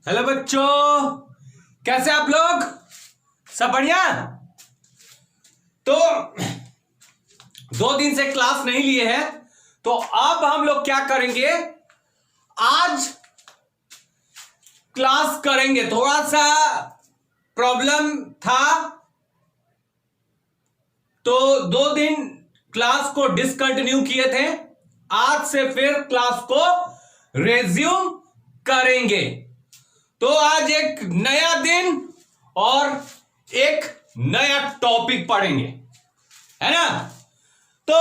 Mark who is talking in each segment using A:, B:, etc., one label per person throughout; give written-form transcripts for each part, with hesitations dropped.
A: Hello बच्चों, कैसे आप लोग? सब बढ़िया। तो 2 दिन से क्लास नहीं लिए हैं, तो अब हम लोग क्या करेंगे, आज क्लास करेंगे। थोड़ा सा प्रॉब्लम था, तो 2 दिन क्लास को डिसकंटिन्यू किए थे। आज से फिर क्लास को रेज्यूम करेंगे। तो आज एक नया दिन और एक नया टॉपिक पढ़ेंगे, है ना? तो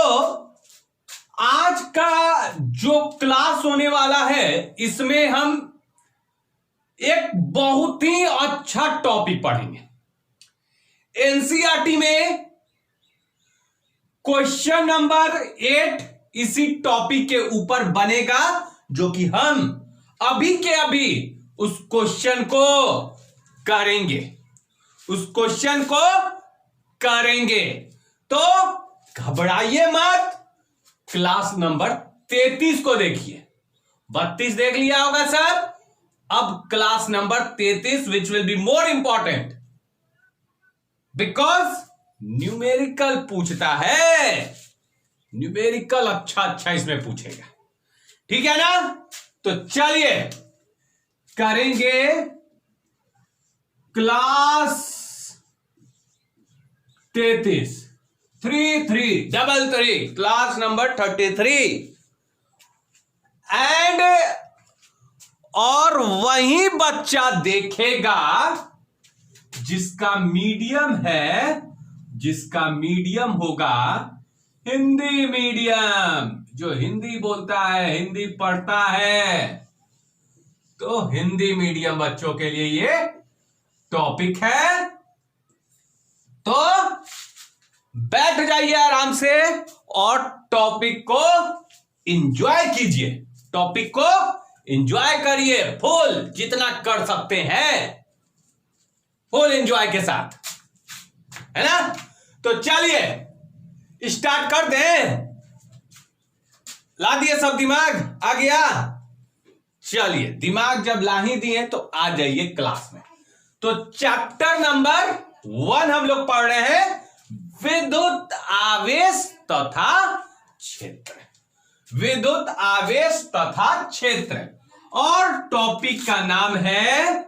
A: आज का जो क्लास होने वाला है, इसमें हम एक बहुत ही अच्छा टॉपिक पढ़ेंगे। एनसीईआरटी में क्वेश्चन नंबर 8 इसी टॉपिक के ऊपर बनेगा, जो कि हम अभी के अभी उस क्वेश्चन को करेंगे। तो घबराइए मत। क्लास नंबर 33 को देखिए। 32 देख लिया होगा सर। अब class number 33 which will be more important, because numerical पूछता है। न्यूमेरिकल अच्छा इसमें पूछेगा, ठीक है ना? तो चलिए करेंगे क्लास 33 33 क्लास नंबर 33 एंड और वही बच्चा देखेगा जिसका मीडियम होगा हिंदी मीडियम, जो हिंदी बोलता है, हिंदी पढ़ता है। तो हिंदी मीडियम बच्चों के लिए ये टॉपिक है। तो बैठ जाइए आराम से और टॉपिक को एंजॉय कीजिए। टॉपिक को एंजॉय करिए फुल, जितना कर सकते हैं फुल एंजॉय के साथ, है ना? तो चलिए स्टार्ट कर दें। ला दिए सब, दिमाग आ गया? चलिए, दिमाग जब ला ही दिए तो आ जाइए क्लास में। तो चैप्टर नंबर 1 हम लोग पढ़ रहे हैं, विद्युत आवेश तथा क्षेत्र। विद्युत आवेश तथा क्षेत्र, और टॉपिक का नाम है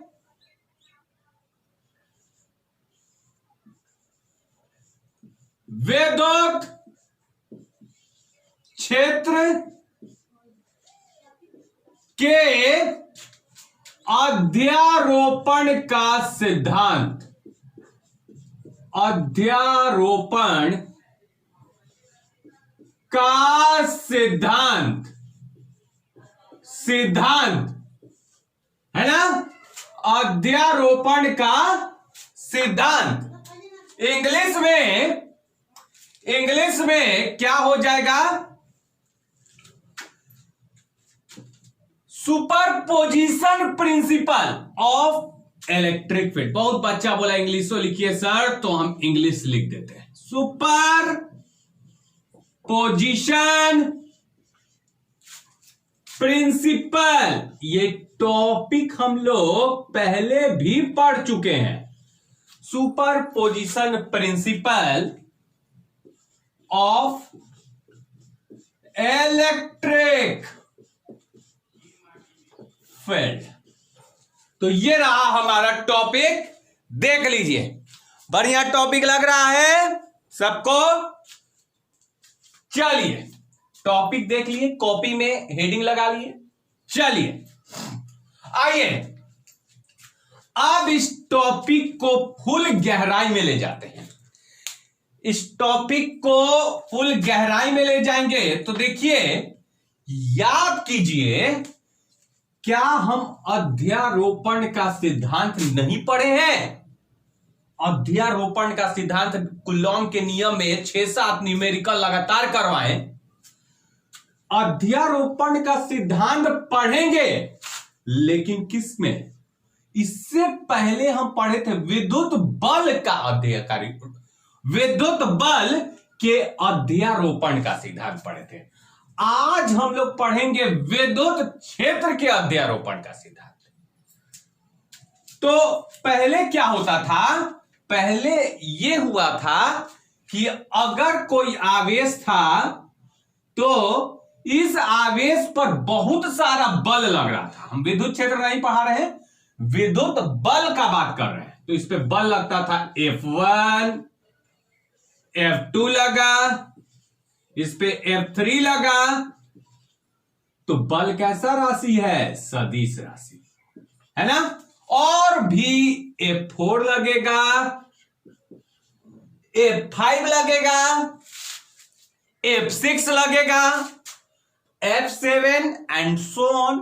A: विद्युत क्षेत्र के अध्यारोपण का सिद्धांत। अध्यारोपण का सिद्धांत है ना? अध्यारोपण का सिद्धांत। इंग्लिश में क्या हो जाएगा? Superposition principle of electric field. बहुत बच्चा बोला इंग्लिश तो लिखिए सर, तो हम इंग्लिश लिख देते हैं। सुपर पोजिशन प्रिंसिपल, ये टॉपिक हम लोग पहले भी पढ़ चुके हैं। Super position principle of electric field. तो ये रहा हमारा टॉपिक, देख लीजिए। बढ़िया टॉपिक लग रहा है सबको? चलिए टॉपिक देख लिए, कॉपी में हेडिंग लगा लिए। चलिए आइए अब इस टॉपिक को फुल गहराई में ले जाते हैं। इस टॉपिक को फुल गहराई में ले जाएंगे तो देखिए, याद कीजिए, क्या हम अध्यारोपण का सिद्धांत नहीं पढ़े हैं? अध्यारोपण का सिद्धांत कूलॉम के नियम में 6-7 न्यूमेरिकल लगातार करवाएं। अध्यारोपण का सिद्धांत पढ़ेंगे, लेकिन किस में? इससे पहले हम पढ़े थे विद्युत बल का विद्युत बल के अध्यारोपण का सिद्धांत पढ़े थे। आज हम लोग पढ़ेंगे विद्युत क्षेत्र के अध्यारोपण का सिद्धांत। तो पहले क्या होता था, पहले ये हुआ था कि अगर कोई आवेश था तो इस आवेश पर बहुत सारा बल लग रहा था। हम विद्युत क्षेत्र नहीं पढ़ा रहे हैं, विद्युत बल का बात कर रहे हैं। तो इस पे बल लगता था, F1 F2 लगा, इस पे F3 लगा। तो बल कैसा राशि है, सदिश राशि है ना। और भी F4 लगेगा, F5 लगेगा, F6 लगेगा, F7 एंड सो ऑन,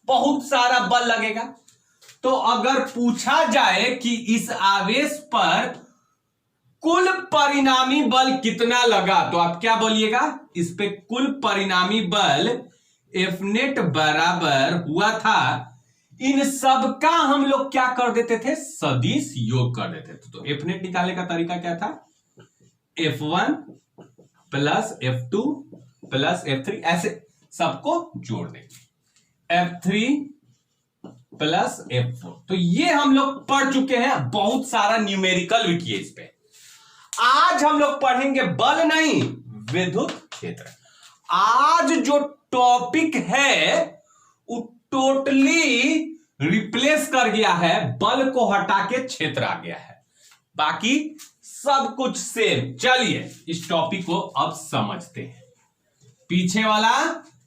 A: बहुत सारा बल लगेगा। तो अगर पूछा जाए कि इस आवेश पर कुल परिणामी बल कितना लगा, तो आप क्या बोलिएगा, इस पे कुल परिणामी बल F नेट बराबर हुआ था, इन सब का हम लोग क्या कर देते थे, सदिश योग कर देते थे। तो F नेट निकालने का तरीका क्या था, F1 plus F2 plus F3, ऐसे सबको जोड़ देंगे, F3 प्लस F4। तो ये हम लोग पढ़ चुके हैं, बहुत सारा न्यूमेरिकल भी किए इस पे। आज हम लोग पढ़ेंगे बल नहीं, विद्युत क्षेत्र। आज जो टॉपिक है वो टोटली रिप्लेस कर गया है, बल को हटा के क्षेत्र आ गया है, बाकी सब कुछ सेम। चलिए इस टॉपिक को अब समझते हैं, पीछे वाला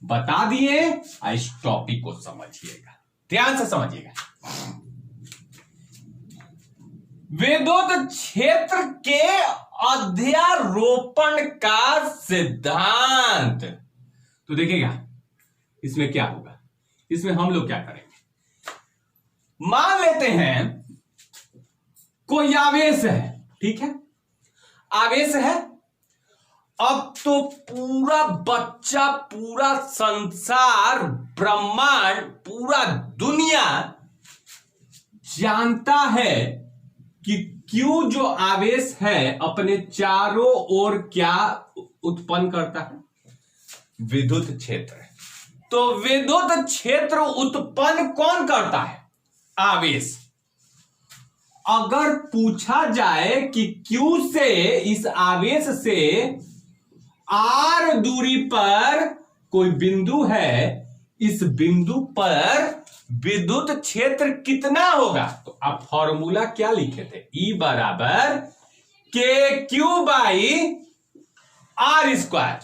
A: बता दिए, इस टॉपिक को समझिएगा, ध्यान से समझिएगा। विद्युत क्षेत्र के अध्यारोपण का सिद्धांत। तो देखिएगा इसमें क्या होगा, इसमें हम लोग क्या करेंगे, मान लेते हैं कोई आवेश है, ठीक है, आवेश है। अब तो पूरा बच्चा, पूरा संसार, ब्रह्मांड, पूरा दुनिया जानता है कि क्यों जो आवेश है अपने चारों ओर क्या उत्पन्न करता है, विद्युत क्षेत्र। तो विद्युत क्षेत्र उत्पन्न कौन करता है, आवेश। अगर पूछा जाए कि क्यू से, इस आवेश से r दूरी पर कोई बिंदु है, इस बिंदु पर विद्युत क्षेत्र कितना होगा, तो आप फॉर्मूला क्या लिखे थे, E बराबर के क्यू बाई आर स्क्वायर,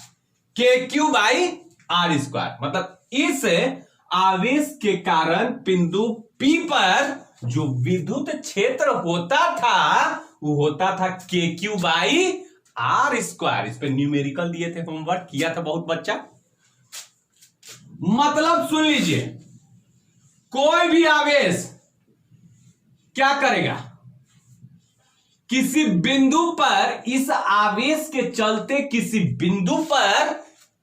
A: के क्यू बाई आर स्क्वायर। मतलब इस आवेश के कारण बिंदु P पर जो विद्युत क्षेत्र होता था वो होता था के क्यू बाई आर स्क्वायर। इस पे न्यूमेरिकल दिए थे, होमवर्क किया था बहुत बच्चा। मतलब सुन लीजिए, कोई भी आवेश क्या करेगा, किसी बिंदु पर, इस आवेश के चलते किसी बिंदु पर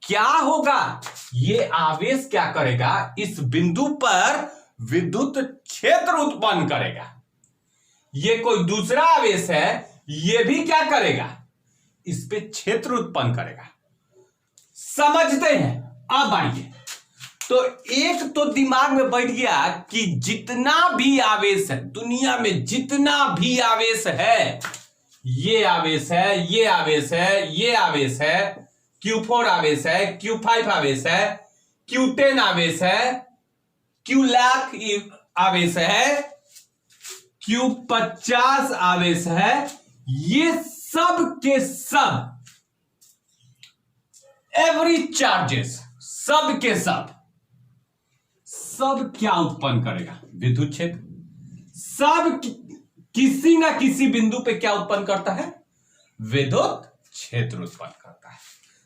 A: क्या होगा, ये आवेश क्या करेगा, इस बिंदु पर विद्युत क्षेत्र उत्पन्न करेगा। ये कोई दूसरा आवेश है, ये भी क्या करेगा, इस पे क्षेत्र उत्पन्न करेगा। समझते हैं, अब आइए। तो एक तो दिमाग में बैठ गया कि जितना भी आवेश है दुनिया में, जितना भी आवेश है, ये आवेश है, ये आवेश है, ये आवेश है, Q4 आवेश है, Q5 आवेश है, Q10 आवेश है, Q लाख आवेश है, Q50 आवेश है, ये सब के सब, एवरी चार्जेस, सब के सब क्या उत्पन्न करेगा, विद्युत क्षेत्र। सब किसी ना किसी बिंदु पे क्या उत्पन्न करता है, विद्युत क्षेत्र उत्पन्न करता है।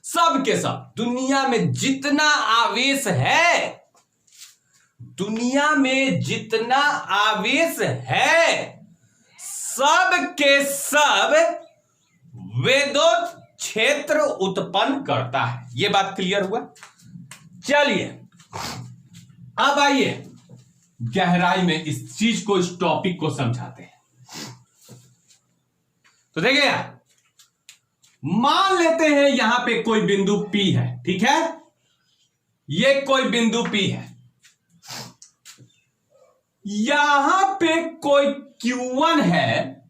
A: सब के सब, दुनिया में जितना आवेश है, दुनिया में जितना आवेश है, सब के सब विद्युत क्षेत्र उत्पन्न करता है। यह बात क्लियर हुआ। चलिए अब आइए गहराई में इस चीज को, इस टॉपिक को समझाते हैं। तो देखिए, मान लेते हैं यहां पे कोई बिंदु P है, ठीक है, ये कोई बिंदु P है। यहां पे कोई Q1 है,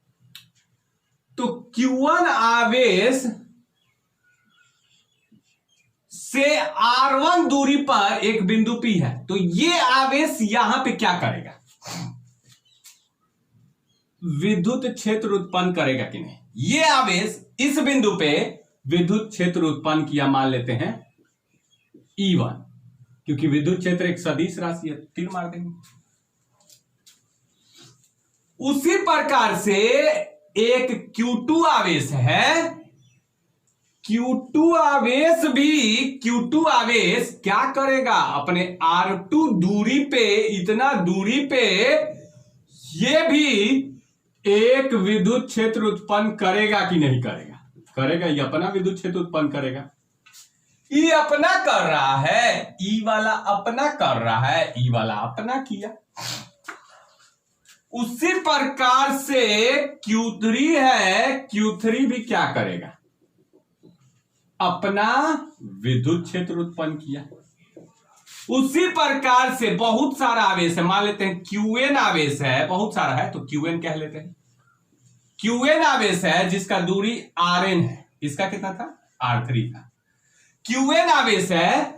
A: तो Q1 आवेश से R1 दूरी पर एक बिंदु P है, तो ये आवेश यहां पे क्या करेगा? विद्युत क्षेत्र उत्पन्न करेगा कि नहीं? ये आवेश इस बिंदु पे विद्युत क्षेत्र उत्पन्न किया, मान लेते हैं E1, क्योंकि विद्युत क्षेत्र एक सदिश राशि है, तीर मार देंगे। उसी प्रकार से एक Q2 आवेश है, Q2 आवेश क्या करेगा? अपने R2 दूरी पे, इतना दूरी पे ये भी एक विद्युत क्षेत्र उत्पन्न करेगा कि नहीं करेगा? करेगा। ये अपना विद्युत क्षेत्र उत्पन्न करेगा। ये अपना कर रहा है, ई वाला अपना कर रहा है, ई वाला अपना किया। उसी प्रकार से Q3 है, Q3 भी क्या करेगा? अपना विद्युत क्षेत्र उत्पन्न किया। उसी प्रकार से बहुत सारा आवेश है, मान लेते हैं Qn आवेश है, बहुत सारा है तो Qn कह लेते हैं। Qn आवेश है जिसका दूरी Rn है, इसका कितना था? R3 था। Qn आवेश है,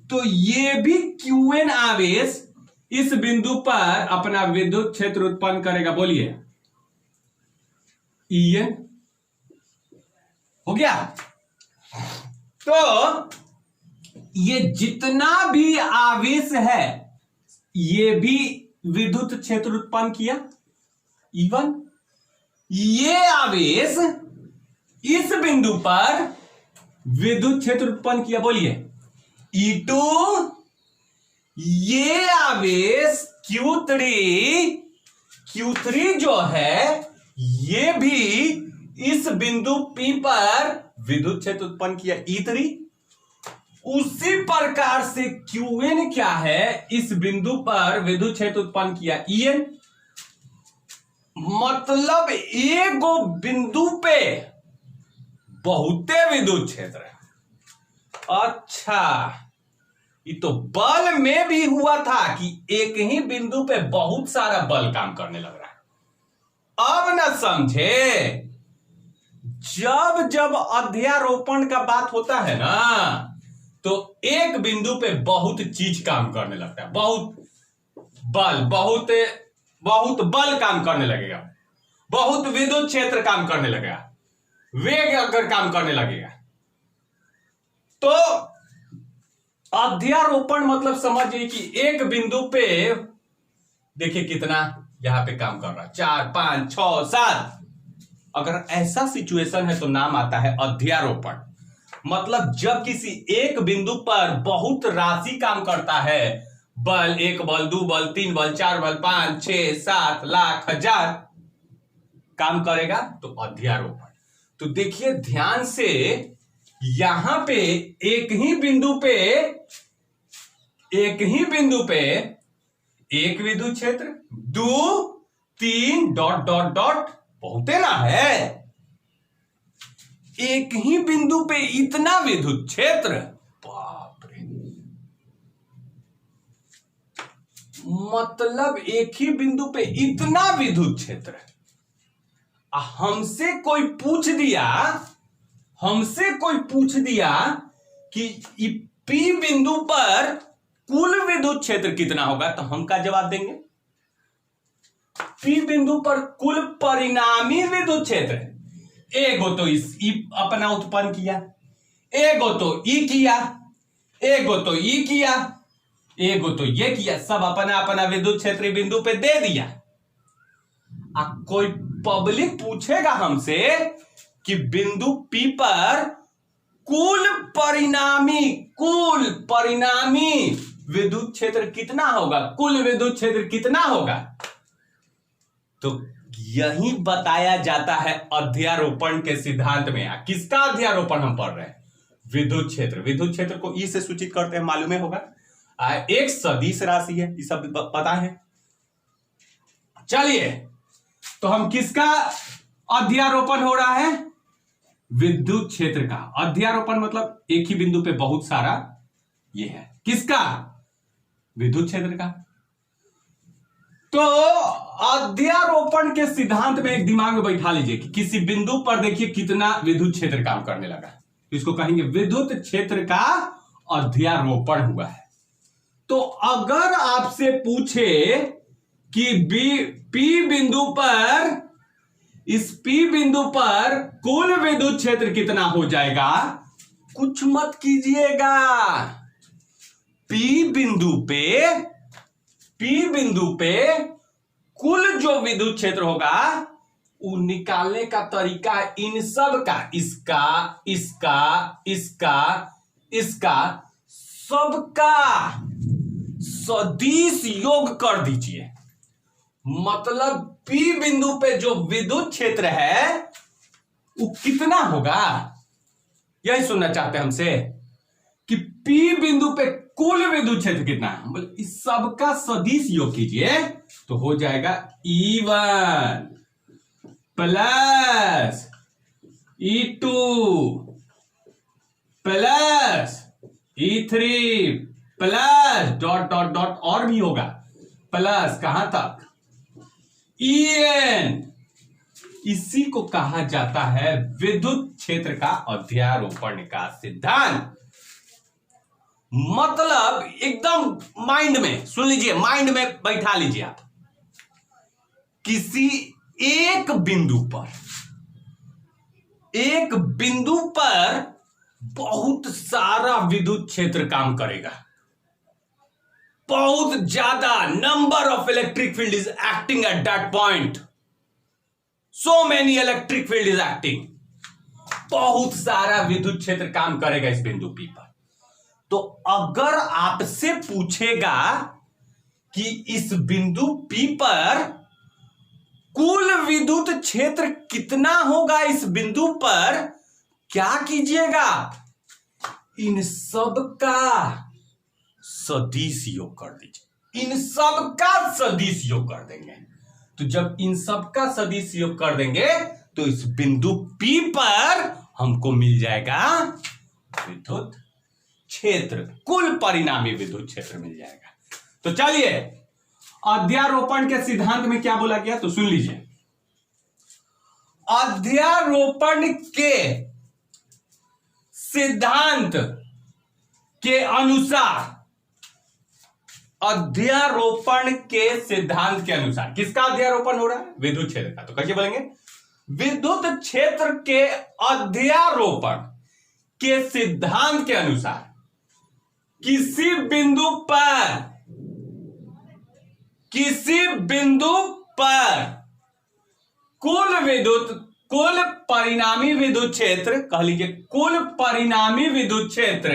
A: तो ये भी Qn आवेश इस बिंदु पर अपना विद्युत क्षेत्र उत्पन्न करेगा। बोलिए, En हो गया। तो ये जितना भी आवेश है, ये भी विद्युत क्षेत्र उत्पन्न किया E1। ये आवेश इस बिंदु पर विद्युत क्षेत्र उत्पन्न किया। बोलिए, E2। ये आवेश Q3 जो है, ये भी इस बिंदु P पर विद्युत क्षेत्र उत्पन्न किया E3। उसी प्रकार से Qn क्या है? इस बिंदु पर विद्युत क्षेत्र उत्पन्न किया En। मतलब एक बिंदु पे बहुते विद्युत क्षेत्र है। अच्छा, ये तो बल में भी हुआ था कि एक ही बिंदु पे बहुत सारा बल काम करने लग रहा है। अब ना समझे, जब अध्यारोपण का बात होता है ना, तो एक बिंदु पे बहुत चीज काम करने लगता है। बहुत बल काम करने लगेगा, बहुत विद्युत क्षेत्र काम करने लगेगा, वेग अगर काम करने लगेगा। तो अध्यारोपण मतलब समझिए कि एक बिंदु पे देखिए कितना यहां पे काम कर रहा है, 4 5 6 7। अगर ऐसा सिचुएशन है तो नाम आता है अध्यारोपण। मतलब जब किसी एक बिंदु पर बहुत राशि काम करता है, बल, 1 बल, 2 बल, 3 बल, 4 बल, 5 6 7 लाख हजार काम करेगा, तो अध्यारोपण। तो देखिए ध्यान से, यहां पे एक ही बिंदु पे एक विद्युत क्षेत्र, 2 3 डॉट डॉट डॉट, बहुते ना है। एक ही बिंदु पे इतना विद्युत क्षेत्र, बाप रे। मतलब एक ही बिंदु पे इतना विद्युत क्षेत्र। हमसे कोई पूछ दिया कि P बिंदु पर कुल विद्युत क्षेत्र कितना होगा, तो हम क्या जवाब देंगे? P बिंदु पर कुल परिणामी विद्युत क्षेत्र, एगो तो इस E अपना उत्पन्न किया, एगो तो E किया, एगो तो E किया, एगो तो ये किया, सब अपना अपना विद्युत क्षेत्र बिंदु पे दे दिया। अब कोई पब्लिक पूछेगा हमसे कि बिंदु P पर कुल परिणामी विद्युत क्षेत्र कितना होगा, कुल विद्युत क्षेत्र कितना होगा, तो यही बताया जाता है अध्यारोपण के सिद्धांत में। किसका अध्यारोपण हम पढ़ रहे हैं? विद्युत क्षेत्र। विद्युत क्षेत्र को ई से सूचित करते हैं, मालूम होगा। एक सदिश राशि है, ये सब पता है। चलिए, तो हम किसका अध्यारोपण हो रहा है? विद्युत क्षेत्र का अध्यारोपण। मतलब एक ही बिंदु पे बहुत सारा ये है, किसका? विद्युत क्षेत्र का। तो अध्यारोपण के सिद्धांत में एक दिमाग में बैठा लीजिए कि किसी बिंदु पर देखिए कितना विद्युत क्षेत्र काम करने लगा, तो इसको कहेंगे विद्युत क्षेत्र का अध्यारोपण हुआ है। तो अगर आपसे पूछे कि पी बिंदु पर, इस पी बिंदु पर कुल विद्युत क्षेत्र कितना हो जाएगा, कुछ मत कीजिएगा। पी बिंदु पे कुल जो विद्युत क्षेत्र होगा वो निकालने का तरीका इन सब का, इसका सबका सदिश योग कर दीजिए। मतलब पी बिंदु पे जो विद्युत क्षेत्र है वो कितना होगा, यही सुनना चाहते हैं हमसे कि पी बिंदु पे कुल विद्युत क्षेत्र कितना है। मतलब इस सबका सदिश योग कीजिए तो हो जाएगा E1 plus E2 plus E3 plus dot dot dot और भी होगा, प्लस कहां तक En। इसी को कहा जाता है विद्युत क्षेत्र का अध्यारोपण का सिद्धांत। मतलब एकदम माइंड में सुन लीजिए, माइंड में बैठा लीजिए आप, किसी एक बिंदु पर बहुत सारा विद्युत क्षेत्र काम करेगा, बहुत ज्यादा number of electric field is acting at that point, so many electric field is acting, बहुत सारा विद्युत क्षेत्र काम करेगा इस बिंदु पी पर। तो अगर आपसे पूछेगा कि इस बिंदु पी पर कुल विद्युत क्षेत्र कितना होगा इस बिंदु पर, क्या कीजिएगा, इन सब का सदिश योग कर दीजिए, इन सब का सदिश योग कर देंगे। तो जब इन सब का सदिश योग कर देंगे तो इस बिंदु P पर हमको मिल जाएगा विद्युत क्षेत्र, कुल परिणामी विद्युत क्षेत्र मिल जाएगा। तो चलिए अध्यारोपण के सिद्धांत में क्या बोला गया तो सुन लीजिए। अध्यारोपण के सिद्धांत के अनुसार, अध्यारोपण के सिद्धांत के अनुसार किसका अध्यारोपण हो रहा है, विद्युत क्षेत्र का। तो कैसे बोलेंगे, विद्युत क्षेत्र के अध्यारोपण के सिद्धांत के अनुसार किसी बिंदु पर कुल परिणामी विद्युत क्षेत्र, कह लीजिए कुल परिणामी विद्युत क्षेत्र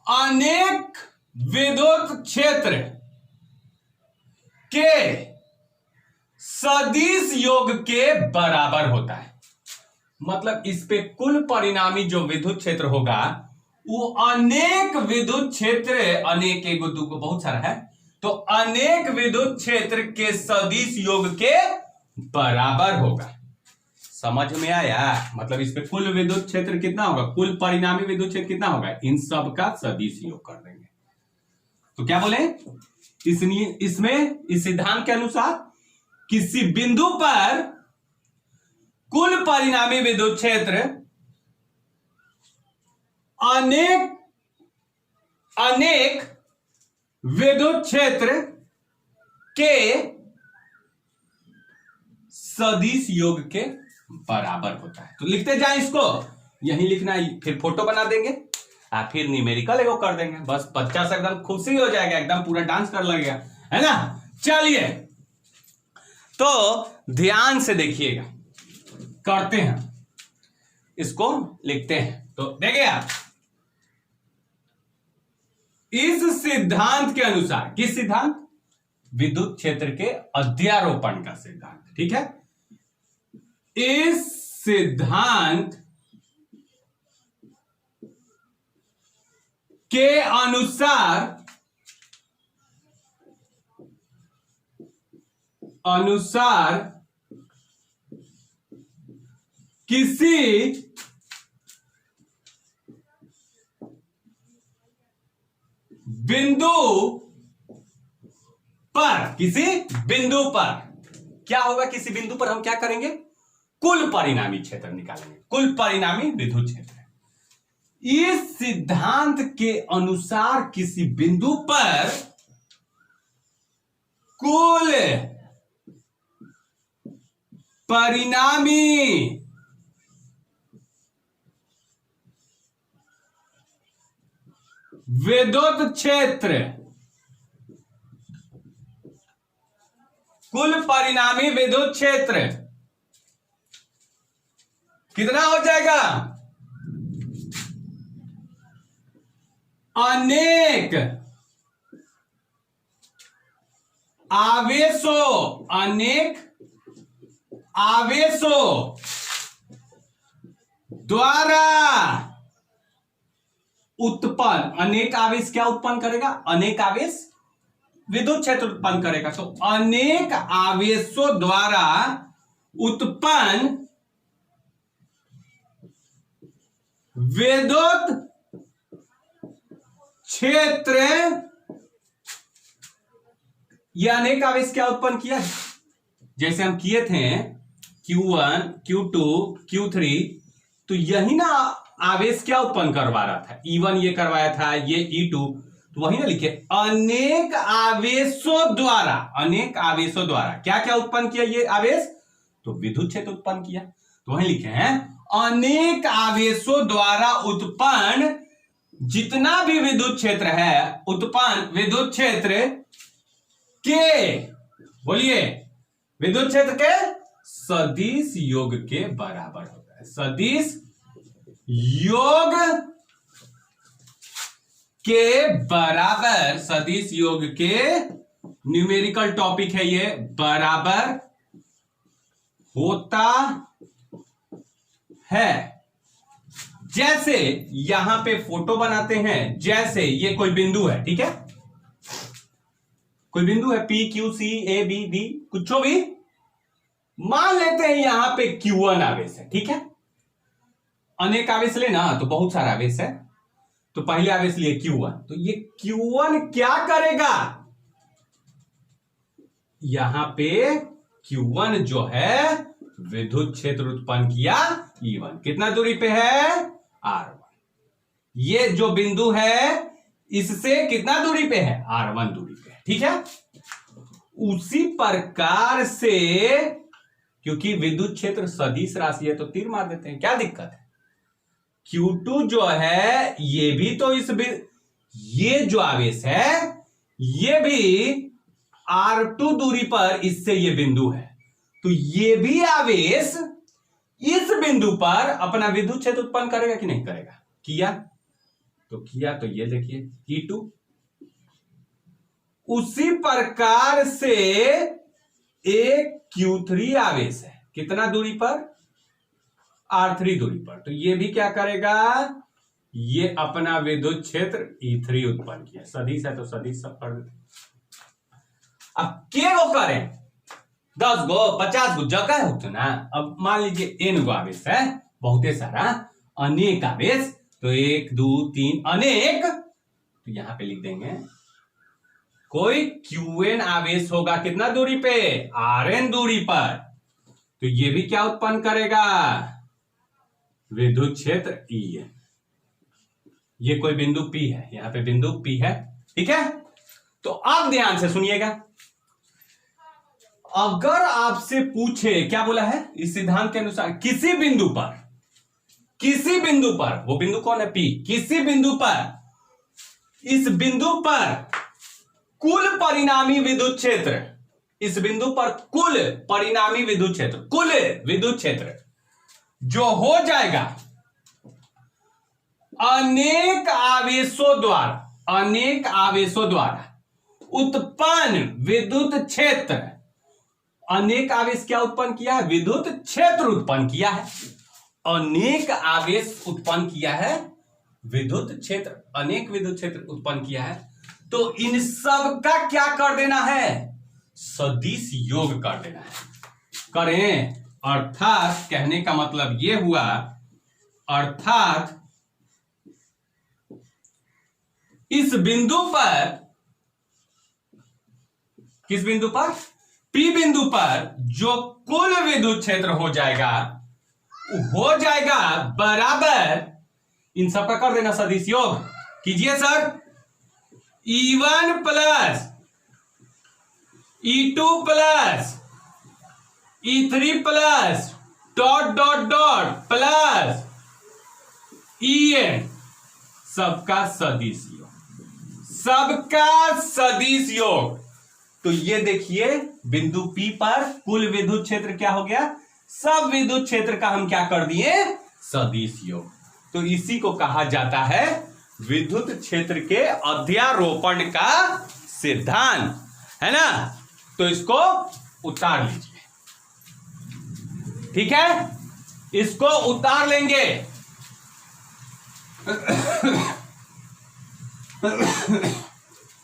A: अनेक विद्युत क्षेत्र के सदिश योग के बराबर होता है। मतलब इस पे कुल परिणामी जो विद्युत क्षेत्र होगा वो अनेक विद्युत क्षेत्र, अनेक एक दो को बहुत सारा है, तो अनेक विद्युत क्षेत्र के सदिश योग के बराबर होगा। समझ में आया। मतलब इस पे कुल विद्युत क्षेत्र कितना होगा, कुल परिणामी विद्युत क्षेत्र कितना होगा, इन सब का सदिश योग कर देंगे। तो क्या बोले, इसमें इस सिद्धांत के अनुसार किसी बिंदु पर कुल परिणामी विद्युत क्षेत्र अनेक विद्युत क्षेत्र के सदिश योग के बराबर होता है। तो लिखते जाए, इसको यही लिखना है, फिर फोटो बना देंगे, फिर न्यूमेरिकल एगो कर देंगे, बस बच्चा से एकदम खुशी हो जाएगा, एकदम पूरा डांस कर लगेगा, है ना। चलिए तो ध्यान से देखिएगा, करते हैं, इसको लिखते हैं। तो देखिए आप, इस सिद्धांत के अनुसार, किस सिद्धांत, विद्युत क्षेत्र के अध्यारोपण का सिद्धांत, ठीक है। इस सिद्धांत के अनुसार किसी बिंदु पर, किसी बिंदु पर क्या होगा, किसी बिंदु पर हम क्या करेंगे, कुल परिणामी क्षेत्र निकालेंगे, कुल परिणामी विद्युत क्षेत्र। इस सिद्धांत के अनुसार किसी बिंदु पर कुल परिणामी विद्युत क्षेत्र, कुल परिणामी विद्युत क्षेत्र कितना हो जाएगा, अनेक आवेशों, अनेक आवेशों द्वारा उत्पन्न, अनेक आवेश क्या उत्पन्न करेगा, अनेक आवेश विद्युत क्षेत्र उत्पन्न करेगा। तो अनेक आवेशों द्वारा उत्पन्न विद्युत क्षेत्र, यह अनेक आवेश क्या उत्पन्न किया, जैसे हम किए थे Q1, Q2, Q3, तो यही ना आवेश क्या उत्पन्न करवा रहा था, E1 ये करवाया था, ये E2, तो वही ना लिखे अनेक आवेशों द्वारा, अनेक आवेशों द्वारा क्या क्या उत्पन्न किया ये आवेश, तो विद्युत क्षेत्र उत्पन्न किया। तो वही लिखे हैं अनेक आवेशों द्वारा उत्पन्न जितना भी विद्युत क्षेत्र है, उत्पन्न विद्युत क्षेत्र के, बोलिए, विद्युत क्षेत्र के सदिश योग के बराबर होता है, सदिश योग के बराबर, सदिश योग के न्यूमेरिकल टॉपिक है ये, बराबर होता है। जैसे यहां पे फोटो बनाते हैं, जैसे ये कोई बिंदु है, ठीक है, कोई बिंदु है P, Q, C, A, B, D, कुछ भी मान लेते हैं, यहां पे Q1 आवेश है, ठीक है, अनेक आवेश लेना तो बहुत सारा आवेश है, तो पहले आवेश लिए Q1, तो ये Q1 क्या करेगा, यहां पे Q1 जो है विद्युत क्षेत्र उत्पन्न किया E1, कितना दूरी पे है, R1, ये जो बिंदु है इससे कितना दूरी पे है, R1 दूरी पे है, ठीक है। उसी प्रकार से क्योंकि विद्युत क्षेत्र सदिश राशि है तो तीर मार देते हैं, क्या दिक्कत है, Q2 जो है ये भी तो ये जो आवेश है ये भी R2 दूरी पर इससे ये बिंदु है, तो ये भी आवेश इस बिंदु पर अपना विद्युत क्षेत्र उत्पन्न करेगा कि नहीं करेगा, किया तो ये देखिए E2। उसी प्रकार से एक Q3 आवेश है, कितना दूरी पर, R3 दूरी पर, तो ये भी क्या करेगा, ये अपना विद्युत क्षेत्र E3 उत्पन्न किया, सदिश है तो सदिश सब पढ़ देते। अब के वो करें, 10 गो 50 गो जगह होते ना, अब मान लीजिए N गो आवेश है, बहुते सारा अनेक आवेश, तो 1 2 3 अनेक, तो यहां पे लिख देंगे कोई Qn आवेश होगा कितना दूरी पे, Rn दूरी पर, तो ये भी क्या उत्पन्न करेगा, विद्युत क्षेत्र E। ये कोई बिंदु P है, यहां पे बिंदु P है, ठीक है। तो अब ध्यान से सुनिएगा, अगर आपसे पूछे, क्या बोला है इस सिद्धांत के अनुसार, किसी बिंदु पर, वो बिंदु कौन है, P, किसी बिंदु पर, इस बिंदु पर कुल परिणामी विद्युत क्षेत्र, इस बिंदु पर कुल परिणामी विद्युत क्षेत्र, कुल विद्युत क्षेत्र जो हो जाएगा अनेक आवेशों द्वारा उत्पन्न विद्युत क्षेत्र, अनेक आवेश क्या उत्पन्न किया है, विद्युत क्षेत्र उत्पन्न किया है, अनेक आवेश उत्पन्न किया है, विद्युत क्षेत्र, अनेक विद्युत क्षेत्र उत्पन्न किया है, तो इन सब का क्या कर देना है, सदिश योग कर देना है, करें, अर्थात कहने का मतलब यह हुआ, अर्थात इस बिंदु पर किस बिंदु पर? पी बिंदु पर जो कुल विद्युत क्षेत्र हो जाएगा बराबर, इन सबका कर देना सदिश योग कीजिए sir, E1 plus E2 plus E3 plus dot dot dot plus En, सबका सदिश योग। तो ये देखिए बिंदु P पर कुल विद्युत क्षेत्र क्या हो गया? सब विद्युत क्षेत्र का हम क्या कर दिए? सदिश योग। तो इसी को कहा जाता है विद्युत क्षेत्र के अध्यारोपण का सिद्धांत, है ना? तो इसको उतार लीजिए, ठीक है? इसको उतार लेंगे।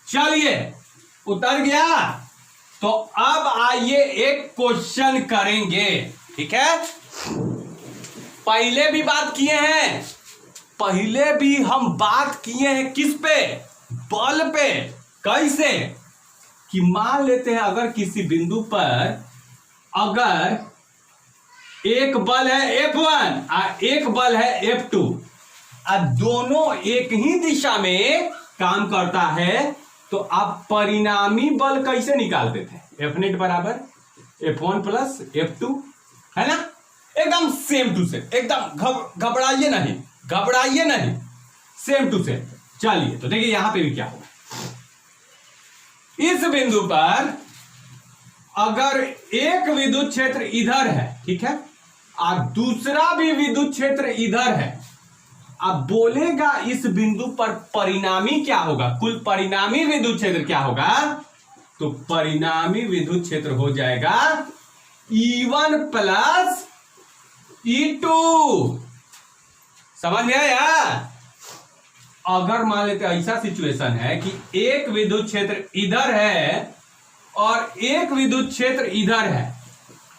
A: चलिए, उतर गया। तो अब आइए एक क्वेश्चन करेंगे, ठीक है? पहले भी बात किए हैं किस पे? बल पे। कैसे? कि मान लेते हैं अगर किसी बिंदु पर अगर एक बल है F1 और एक बल है F2 और दोनों एक ही दिशा में काम करता है, तो आप परिणामी बल कैसे निकालते थे? F नेट बराबर F1 प्लस F2, है ना? एकदम सेम टू सेम, एकदम घबराइए नहीं, सेम टू सेम। चलिए, तो देखिए यहां पे भी क्या होगा। इस बिंदु पर अगर एक विद्युत क्षेत्र इधर है, ठीक है, और दूसरा भी विद्युत क्षेत्र इधर है, अब बोलेगा इस बिंदु पर परिणामी क्या होगा? कुल परिणामी विद्युत क्षेत्र क्या होगा? तो परिणामी विद्युत क्षेत्र हो जाएगा E1 प्लस E2। समझ में आया? अगर मान लेते ऐसा सिचुएशन है कि एक विद्युत क्षेत्र इधर है और एक विद्युत क्षेत्र इधर है,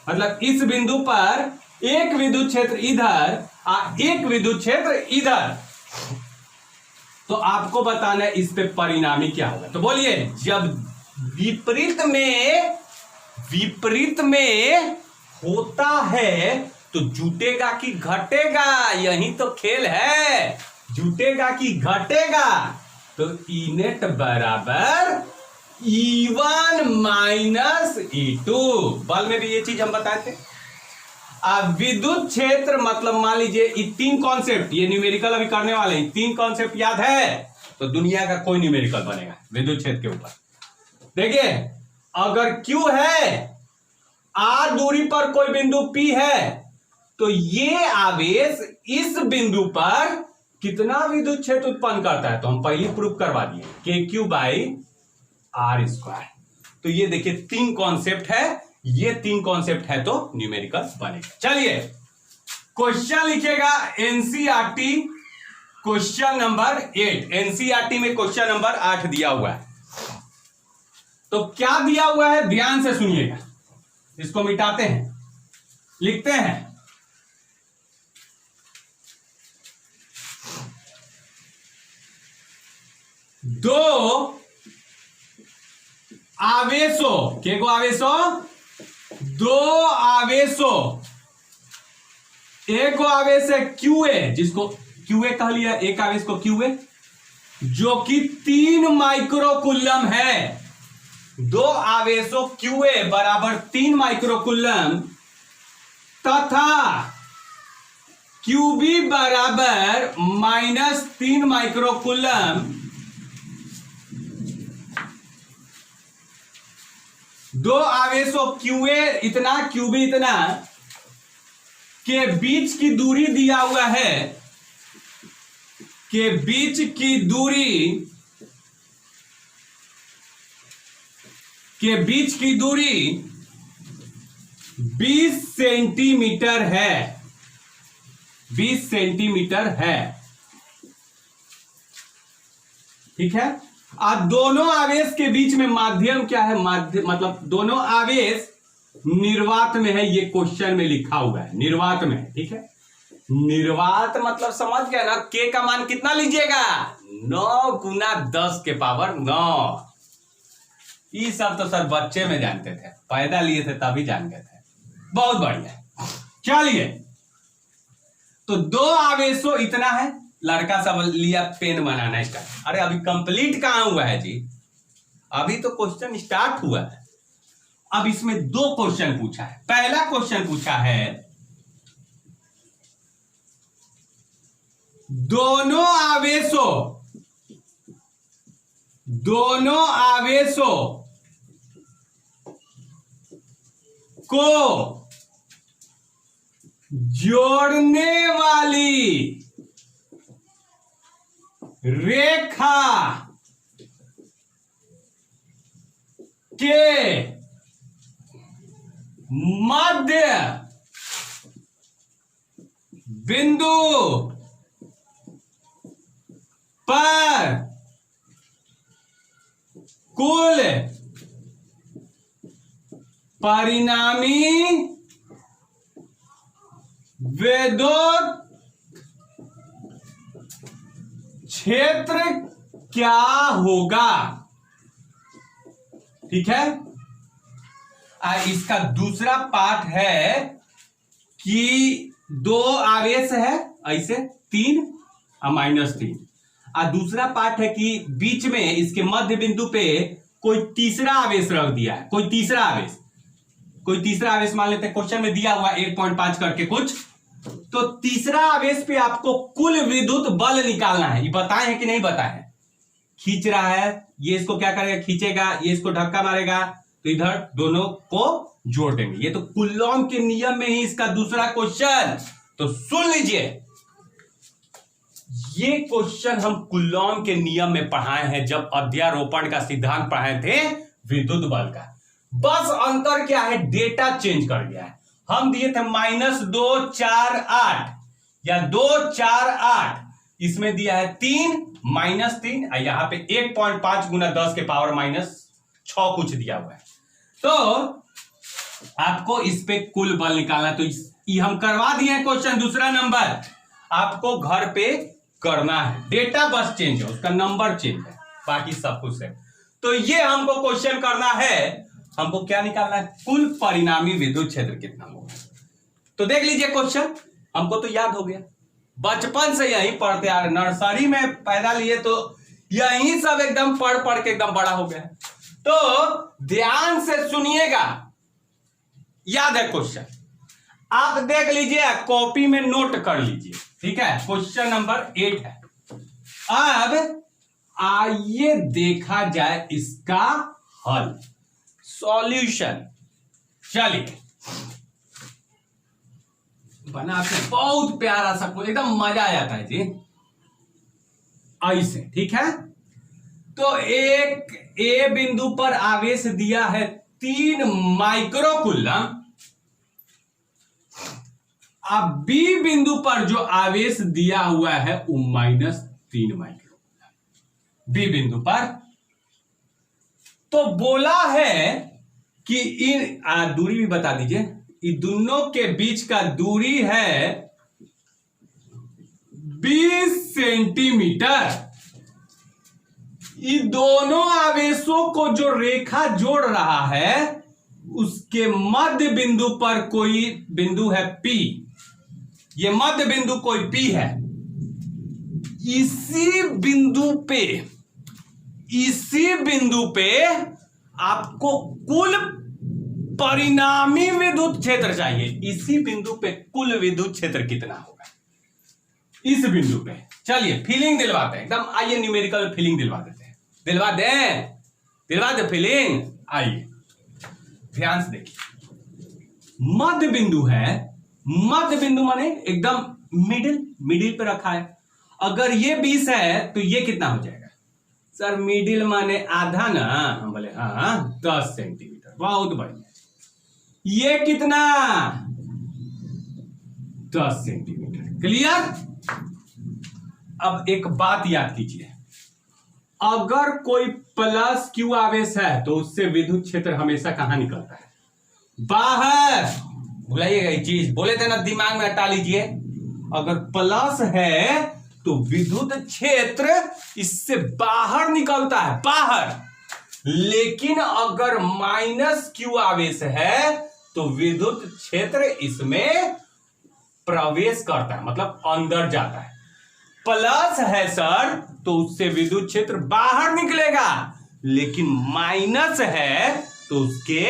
A: मतलब इस बिंदु पर एक विद्युत क्षेत्र इधर और एक विद्युत क्षेत्र इधर, तो आपको बताना है इस पे परिणामी क्या होगा। तो बोलिए, जब विपरीत में होता है तो जुटेगा कि घटेगा? यही तो खेल है, जुटेगा कि घटेगा? तो E नेट बराबर E1 माइनस E2। बल में भी ये चीज हम बताए थे। अब विद्युत क्षेत्र मतलब मान लीजिए ये तीन कॉन्सेप्ट, ये न्यूमेरिकल अभी करने वाले हैं, तीन कॉन्सेप्ट याद है तो दुनिया का कोई न्यूमेरिकल बनेगा विद्युत क्षेत्र के ऊपर। देखिए, अगर Q है, R दूरी पर कोई बिंदु P है, तो ये आवेश इस बिंदु पर कितना विद्युत क्षेत्र उत्पन्न करता है? तो हम पहले प्रूफ करवा दिए, KQ बाई R स्क्वायर। तो ये देखिए तीन कॉन्सेप्ट है, ये तीन कॉन्सेप्ट है तो न्यूमेरिकल बनेगा। चलिए, क्वेश्चन लिखिएगा एनसीईआरटी क्वेश्चन नंबर 8। एनसीईआरटी में क्वेश्चन नंबर 8 दिया हुआ है। तो क्या दिया हुआ है ध्यान से सुनिएगा, इसको मिटाते हैं, लिखते हैं। दो आवेशों, के को आवेशों, दो आवेशों, एक आवेश है QA, जिसको QA कह लिया, एक आवेश को QA, जो कि 3 माइक्रोकूलम है। दो आवेशों QA बराबर 3 माइक्रोकूलम तथा QB बराबर -3 माइक्रोकूलम। दो आवेशों QA इतना, QB इतना के बीच की दूरी दिया हुआ है, के बीच की दूरी 20 सेंटीमीटर है, 20 सेंटीमीटर है, ठीक है। और दोनों आवेश के बीच में माध्यम क्या है? माध्यम मतलब दोनों आवेश निर्वात में है, ये क्वेश्चन में लिखा हुआ है, निर्वात में है, ठीक है। निर्वात मतलब समझ गया ना, के का मान कितना लीजिएगा? 9 × 10⁻⁹। ये सब तो सर बच्चे में जानते थे, पैदा लिए थे तभी जान गए थे। बहुत बढ़िया। चलिए, तो दो आवेशों इतना है। लड़का सब लिया पेन बनाना स्टार्ट। अरे अभी कंप्लीट कहां हुआ है जी, अभी तो क्वेश्चन स्टार्ट हुआ है। अब इसमें दो क्वेश्चन पूछा है। पहला क्वेश्चन पूछा है दोनों आवेशों को जोड़ने वाली रेखा के मध्य बिंदु पर कुल परिणामी विद्युत क्षेत्र क्या होगा। ठीक है। इसका दूसरा पार्ट है कि दो आवेश है ऐसे 3 और -3, और दूसरा पार्ट है कि बीच में इसके मध्य बिंदु पे कोई तीसरा आवेश रख दिया है। कोई तीसरा आवेश मान लेते हैं, क्वेश्चन में दिया हुआ 1.5 करके कुछ, तो तीसरा आवेश पे आपको कुल विद्युत बल निकालना है। ये बताए हैं कि नहीं बताए हैं। खींच रहा है, ये इसको क्या करेगा, खींचेगा, ये इसको धक्का मारेगा, तो इधर दोनों को जोड़ देंगे। ये तो कुलॉम के नियम में ही इसका दूसरा क्वेश्चन। तो सुन लीजिए, ये क्वेश्चन हम कुलॉम के नियम में पढ़ाए हैं जब अध्यारोपण का सिद्धांत पढ़ाए थे विद्युत बल का। बस अंतर क्या है, डेटा चेंज कर गया है। हम दिए थे -248 या 248, इसमें दिया है 3 -3, और यहां पे 1.5 गुना 10 के पावर -6 कुछ दिया हुआ है। तो आपको इस पे कुल बल निकालना, तो ये हम करवा दिए हैं क्वेश्चन। दूसरा नंबर आपको घर पे करना है, डेटा बस चेंज है, उसका नंबर चेंज है, बाकी सब कुछ है। तो ये हमको क्वेश्चन करना है, हमको क्या निकालना है, कुल परिणामी विद्युत क्षेत्र कितना होगा। तो देख लीजिए क्वेश्चन, हमको तो याद हो गया, बचपन से यही पढ़ते आ रहे, नर्सरी में पैदा लिए तो यही सब एकदम पढ़ पढ़ के एकदम बड़ा हो गया। तो ध्यान से सुनिएगा, याद है क्वेश्चन, आप देख लीजिए, कॉपी में नोट कर लीजिए। ठीक है, क्वेश्चन नंबर 8 है। अब आइए देखा जाए इसका हल, सॉल्यूशन। चलिए, बनाते हैं, बहुत प्यारा सा, एकदम मजा आ जाता है जी ऐसे। ठीक है, तो एक ए बिंदु पर आवेश दिया है 3 माइक्रोकूलम, अब बी बिंदु पर जो आवेश दिया हुआ है वो -3 माइक्रोकूलम बी बिंदु पर। तो बोला है कि इन दूरी भी बता दीजिए, इन दोनों के बीच का दूरी है 20 सेंटीमीटर। इन दोनों आवेशों को जो रेखा जोड़ रहा है उसके मध्य बिंदु पर कोई बिंदु है P, ये मध्य बिंदु कोई P है। इसी बिंदु पे आपको कुल परिणामी विद्युत क्षेत्र चाहिए। इसी बिंदु पे कुल विद्युत क्षेत्र कितना होगा, इस बिंदु पे। चलिए फीलिंग दिलवाते हैं एकदम, आइए न्यूमेरिकल फीलिंग दिलवा देते हैं, दिलवा दे फीलिंग। आइए ध्यान से देखिए, मध्य बिंदु है, मध्य बिंदु माने एकदम मिडिल पे रखा है। अगर ये 20 है तो ये कितना हो जाएगा सर, मिडिल माने आधा ना, हम बोले हाँ 10 सेंटीमीटर, बहुत बढ़िया। ये कितना 10 सेंटीमीटर, क्लियर। अब एक बात याद कीजिए, अगर कोई प्लस क्यू आवेश है तो उससे विद्युत क्षेत्र हमेशा कहां निकलता है, बाहर। भुलाइएगा ये चीज, बोले थे ना, दिमाग में हटा लीजिए। अगर प्लस है तो विद्युत क्षेत्र इससे बाहर निकलता है, बाहर। लेकिन अगर माइनस क्यू आवेश है तो विद्युत क्षेत्र इसमें प्रवेश करता है, मतलब अंदर जाता है। प्लस है सर तो उससे विद्युत क्षेत्र बाहर निकलेगा, लेकिन माइनस है तो उसके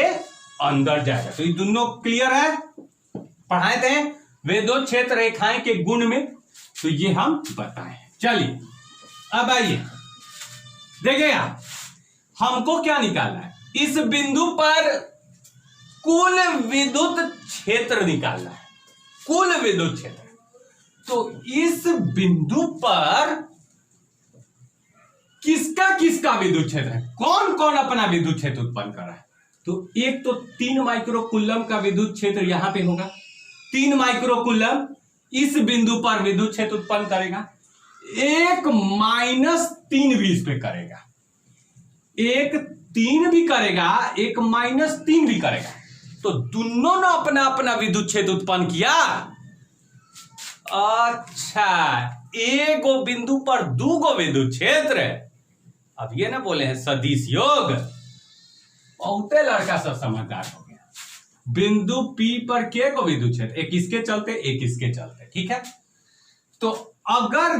A: अंदर जाएगा। तो ये दोनों क्लियर है, पढ़ाए थे विद्युत क्षेत्र रेखाएं के गुण में, तो ये हम बताएं। चलिए अब आइए देखिएगा हमको क्या निकालना है। इस बिंदु पर कुल विद्युत क्षेत्र निकालना है, कुल विद्युत क्षेत्र। तो इस बिंदु पर किसका किसका विद्युत क्षेत्र है, कौन कौन अपना विद्युत क्षेत्र उत्पन्न कर रहा है। तो एक तो 3 माइक्रोकूलम का विद्युत क्षेत्र यहां पे होगा, 3 माइक्रोकूलम इस बिंदु पर विद्युत क्षेत्र उत्पन्न करेगा। एक -3 भी इस पे करेगा, एक 3 भी करेगा, एक -3 भी करेगा। तो दोनों ने अपना अपना विद्युत क्षेत्र उत्पन्न किया। अच्छा, एक बिंदु पर 2 विद्युत क्षेत्र। अब ये ना बोले हैं सदिश योग, बहुते लड़का सब समझदार हो गया। बिंदु P पर के को विद्युत क्षेत्र, एक इसके चलते एक इसके चलते, ठीक है। तो अगर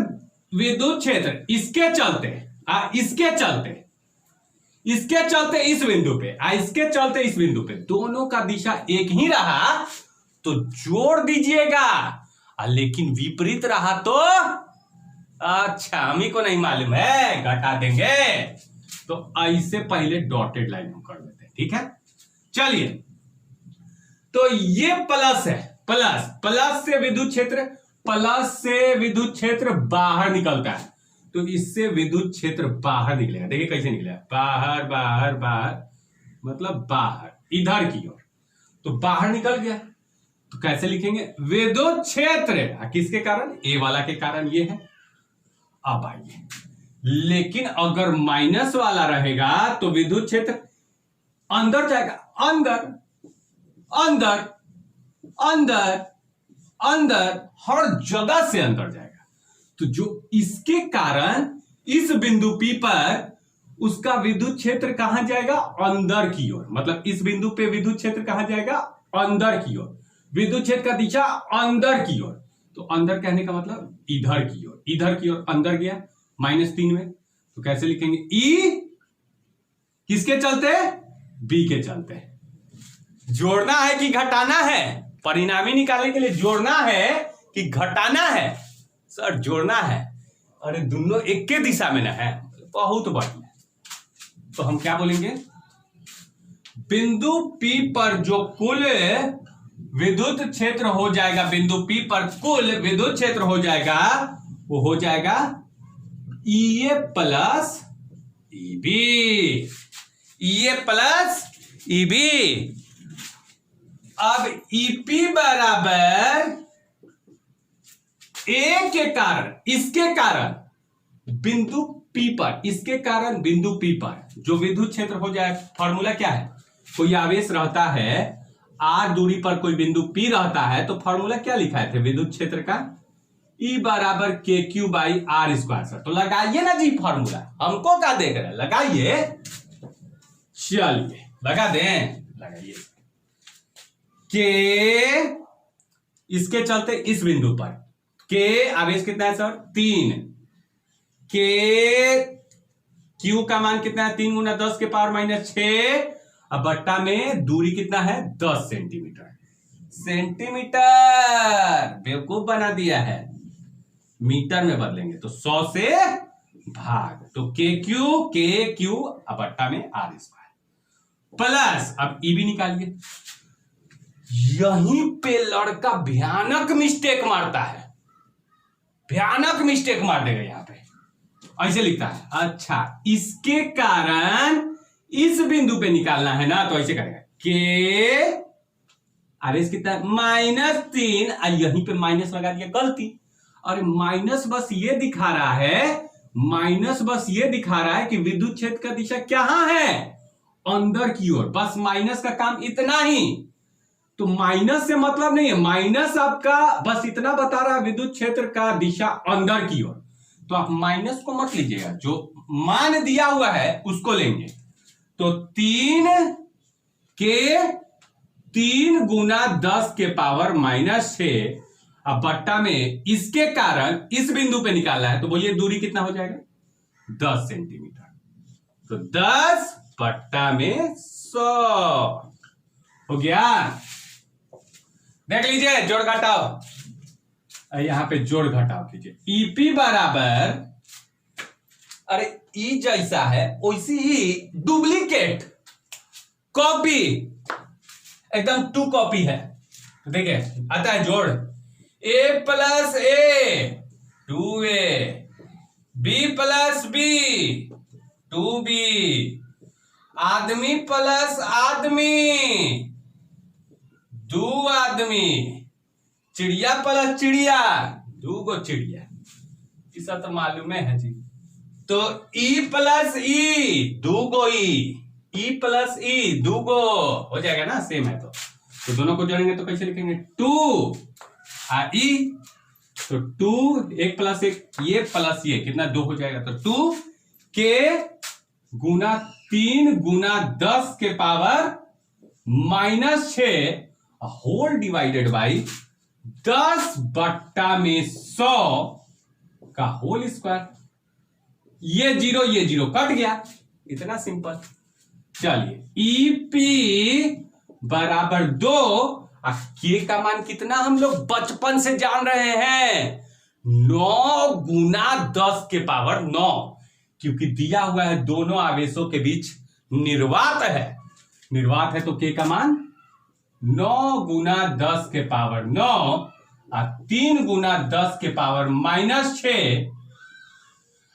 A: विद्युत क्षेत्र इसके चलते इसके चलते इसके चलते इस बिंदु पे इसके चलते इस बिंदु पे, दोनों का दिशा एक ही रहा तो जोड़ दीजिएगा, लेकिन विपरीत रहा तो अच्छा हमी को नहीं मालूम है, घटा देंगे। तो ऐसे पहले डॉटेड लाइन हम कर लेते हैं, ठीक है। चलिए तो ये प्लस है, प्लस से विद्युत क्षेत्र, प्लस से विद्युत क्षेत्र बाहर निकलता है, तो इससे विद्युत क्षेत्र बाहर निकलेगा। देखिए कैसे निकलेगा, बाहर बाहर बाहर, मतलब बाहर इधर की ओर, तो बाहर निकल गया। तो कैसे लिखेंगे, विद्युत क्षेत्र किसके कारण, ए वाला के कारण ये है। अब आइए, लेकिन अगर माइनस वाला रहेगा तो विद्युत क्षेत्र अंदर जाएगा, अंदर अंदर अंदर अंदर, हर जगह से अंदर जाएगा। तो जो इसके कारण इस बिंदु P पर उसका विद्युत क्षेत्र कहां जाएगा, अंदर की ओर, मतलब इस बिंदु पे विद्युत क्षेत्र कहां जाएगा, अंदर की ओर। विद्युत क्षेत्र का दिशा अंदर की ओर, तो अंदर कहने का मतलब इधर की ओर, इधर की ओर अंदर गया -3 में। तो कैसे लिखेंगे, E किसके चलते, B के चलते। जोड़ना है कि घटाना है, परिणामी निकालने के लिए जोड़ना है कि घटाना है, सर जोड़ना है। अरे दोनों एक के दिशा में ना है, बहुत बढ़िया। तो हम क्या बोलेंगे, बिंदु P पर जो कुल विद्युत क्षेत्र हो जाएगा, बिंदु P पर कुल विद्युत क्षेत्र हो जाएगा, वो हो जाएगा EA plus EB, EA plus EB। अब EP बराबर A के कारण, इसके कारण बिंदु P पर, इसके कारण बिंदु P पर जो विद्युत क्षेत्र हो जाए, फॉर्मूला क्या है, कोई आवेश रहता है r दूरी पर, कोई बिंदु P रहता है, तो फॉर्मूला क्या लिखा है विद्युत क्षेत्र का, E बराबर KQ by R square. Sir तो लगाइए ना जी फॉर्मूला, हमको क्या देख रहे हैं, लगाइए। चलिए लगा दें, लगाइए। के इसके चलते इस बिंदु पर, के आवेश कितना है सर, 3, के क्यू का मान कितना है, 3 गुना 10 के पावर -6, अब बट्टा में दूरी कितना है, 10 सेंटीमीटर। सेंटीमीटर बेवकूफ बना दिया है, मीटर में बदलेंगे तो 100 से भाग, तो के क्यू अब बट्टा में R स्क्वायर प्लस, अब E भी निकालिए। यहीं पे लड़का भयानक मिस्टेक मारता है, भयानक मिस्टेक मार देगा। यहां पे ऐसे लिखता है, अच्छा इसके कारण इस बिंदु पे निकालना है ना, तो ऐसे करेगा, के आवेश कितना है -3, यहीं पे माइनस लगा दिया, गलती। और माइनस बस ये दिखा रहा है, माइनस बस ये दिखा रहा है कि विद्युत क्षेत्र का दिशा कहां है, अंदर की ओर, बस माइनस का काम इतना ही। तो माइनस से मतलब नहीं है, माइनस आपका बस इतना बता रहा है विद्युत क्षेत्र का दिशा अंदर की ओर। तो आप माइनस को मत लीजिएगा, जो मान दिया हुआ है उसको लेंगे। तो 3 गुना 10 के पावर -6 अब बट्टा में इसके कारण इस बिंदु पे निकाला है, तो बोलिए दूरी कितना हो जाएगा? 10 सेंटीमीटर। तो 10 बट्टा में 100 हो गया। देख लीजिए, जोड़ घटाओ, यहां पे जोड़ घटाओ कीजिए। ईपी बराबर, अरे ई जैसा है वैसी ही डुप्लीकेट कॉपी, एकदम 2 कॉपी है। तो देखिए आता है जोड़, a + a 2a, b + b 2b, आदमी + आदमी 2 आदमी, चिड़िया + चिड़िया 2 गो चिड़िया। ये सब तो मालूम है जी। तो e + e 2 गो e + e 2 गो हो जाएगा ना, सेम है। तो दोनों को जोड़ेंगे तो कैसे लिखेंगे? 2 e, तो 2 1 + 1 ये प्लस ये कितना 2 हो जाएगा। तो 2 के गुना 3 गुना 10 के पावर -6 होल डिवाइडेड बाई 10 बट्टा में 100 का होल स्क्वायर। ये 0 कट गया, इतना सिंपल। चलिए ईपी बराबर 2, के का मान कितना हम लोग बचपन से जान रहे हैं? 9 गुना 10 के पावर 9, क्योंकि दिया हुआ है दोनों आवेशों के बीच निर्वात है। निर्वात है तो के का मान 9 गुना 10 के पावर 9 और 3 गुना 10 के पावर -6,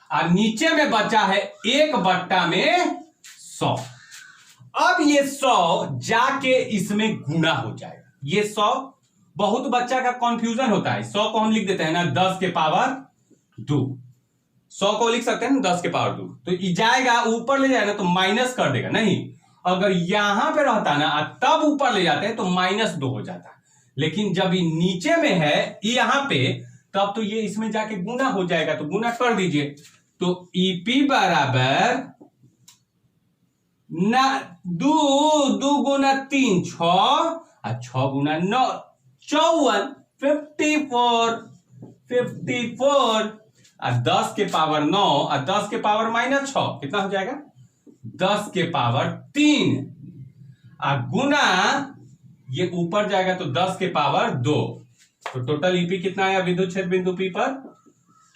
A: और नीचे में बचा है 1 बट्टा में 100। अब ये 100 जाके इसमें गुना हो जाएगा। ये 100 बहुत बच्चा का कंफ्यूजन होता है। 100 को हम लिख देते हैं ना 10 के पावर 2, 100 को लिख सकते हैं ना 10 के पावर 2, तो ये जाएगा ऊपर ले जाएगा तो माइनस कर देगा। नहीं, अगर यहां पे रहता ना तब ऊपर ले जाते हैं तो -2 हो जाता, लेकिन जब ये नीचे में है यहां पे, तब तो ये इसमें जाके गुना हो जाएगा। तो गुना कर दीजिए। तो ईपी बराबर ना 2 गुना 3 6 और 6 गुना 9 54 54 और 10 के पावर 9 और 10 के पावर -6 कितना हो जाएगा? 10 के पावर 3 और गुना ये ऊपर जाएगा तो 10 के पावर 2। तो टोटल ईपी कितना आया विद्युत क्षेत्र बिंदु पी पर?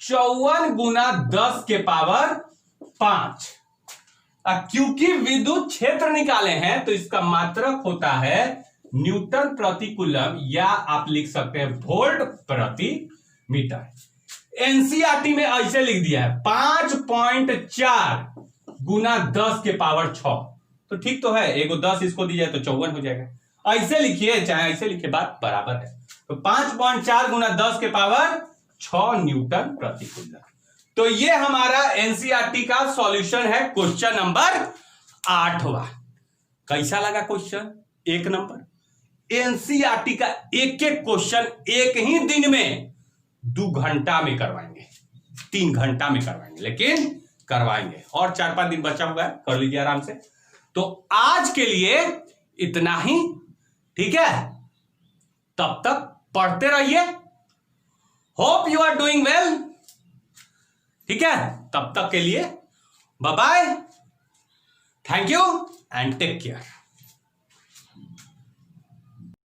A: 54 गुना 10 के पावर 5। क्योंकि विद्युत क्षेत्र निकाले हैं तो इसका मात्रक होता है न्यूटन प्रति कूलम, या आप लिख सकते हैं वोल्ट प्रति मीटर। एनसीईआरटी में ऐसे लिख दिया है 5.4 गुना 10 के पावर 6, तो ठीक तो है। एगो 10 इसको दी जाए तो 54 हो जाएगा। ऐसे लिखिए चाहे ऐसे लिखिए, बात बराबर है। तो 5.4 गुना 10 के पावर 6 न्यूटन प्रति कूलम। तो ये हमारा एनसीईआरटी का सॉल्यूशन है, क्वेश्चन नंबर 8वां। कैसा लगा क्वेश्चन? 1 नंबर। एनसीईआरटी का एक एक क्वेश्चन एक ही दिन में 2 घंटा में करवाएंगे, 3 घंटा में करवाएंगे, लेकिन करवाएंगे। और 4-5 दिन बचा हुआ है, कर लीजिए आराम से। तो आज के लिए इतना ही, ठीक है? तब तक पढ़ते रहिए। Hope you are doing well, ठीक है? तब तक के लिए bye bye, thank you and take care.